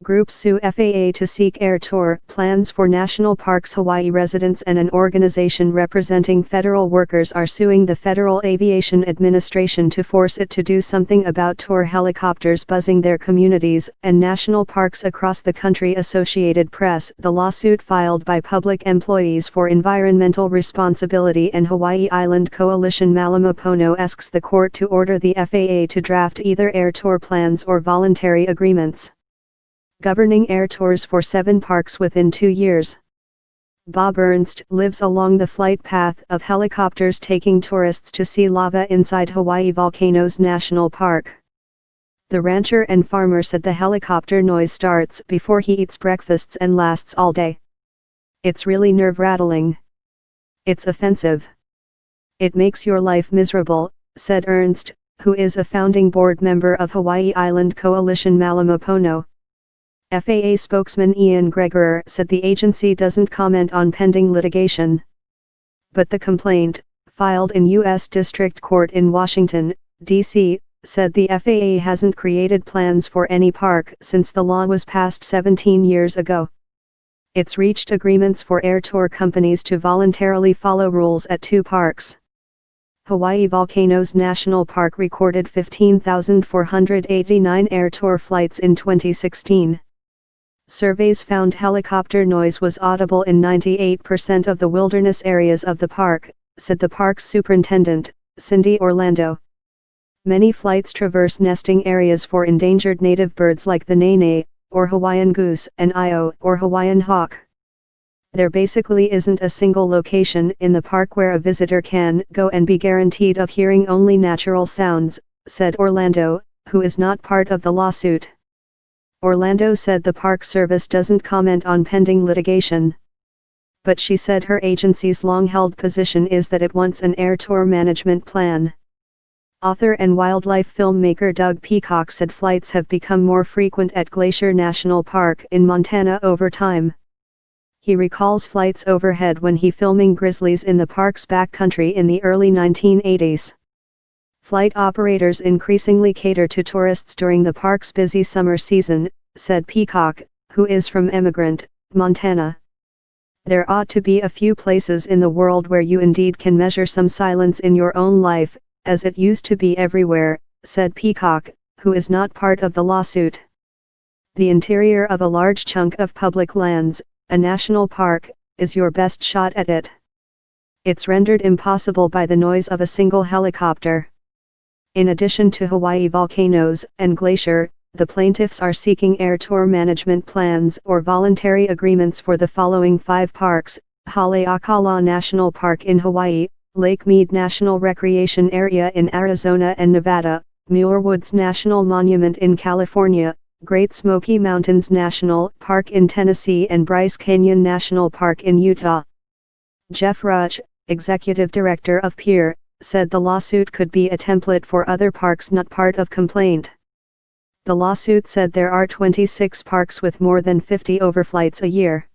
Groups sue FAA to seek air tour plans for National Parks. Hawaii residents and an organization representing federal workers are suing the Federal Aviation Administration to force it to do something about tour helicopters buzzing their communities and national parks across the country. Associated Press. The lawsuit, filed by Public Employees for Environmental Responsibility and Hawaii Island Coalition Malamapono, asks the court to order the FAA to draft either air tour plans or voluntary agreements governing air tours for 7 parks within 2 years. Bob Ernst lives along the flight path of helicopters taking tourists to see lava inside Hawaii Volcanoes National Park. The rancher and farmer said the helicopter noise starts before he eats breakfasts and lasts all day. It's really nerve-rattling. It's offensive. It makes your life miserable, said Ernst, who is a founding board member of Hawaii Island Coalition Malamapono. FAA spokesman Ian Gregorer said the agency doesn't comment on pending litigation. But the complaint, filed in U.S. District Court in Washington, D.C., said the FAA hasn't created plans for any park since the law was passed 17 years ago. It's reached agreements for air tour companies to voluntarily follow rules at 2 parks. Hawaii Volcanoes National Park recorded 15,489 air tour flights in 2016. Surveys found helicopter noise was audible in 98% of the wilderness areas of the park, said the park's superintendent, Cindy Orlando. Many flights traverse nesting areas for endangered native birds like the nene, or Hawaiian goose, and io, or Hawaiian hawk. There basically isn't a single location in the park where a visitor can go and be guaranteed of hearing only natural sounds, said Orlando, who is not part of the lawsuit. Orlando said the Park Service doesn't comment on pending litigation. But she said her agency's long-held position is that it wants an air tour management plan. Author and wildlife filmmaker Doug Peacock said flights have become more frequent at Glacier National Park in Montana over time. He recalls flights overhead when he filming grizzlies in the park's backcountry in the early 1980s. Flight operators increasingly cater to tourists during the park's busy summer season, said Peacock, who is from Emigrant, Montana. There ought to be a few places in the world where you indeed can measure some silence in your own life, as it used to be everywhere, said Peacock, who is not part of the lawsuit. The interior of a large chunk of public lands, a national park, is your best shot at it. It's rendered impossible by the noise of a single helicopter. In addition to Hawaii Volcanoes and Glacier, the plaintiffs are seeking air tour management plans or voluntary agreements for the following 5 parks: Haleakala National Park in Hawaii, Lake Mead National Recreation Area in Arizona and Nevada, Muir Woods National Monument in California, Great Smoky Mountains National Park in Tennessee, and Bryce Canyon National Park in Utah. Jeff Rutch, executive director of PEER, said the lawsuit could be a template for other parks not part of complaint. The lawsuit said there are 26 parks with more than 50 overflights a year.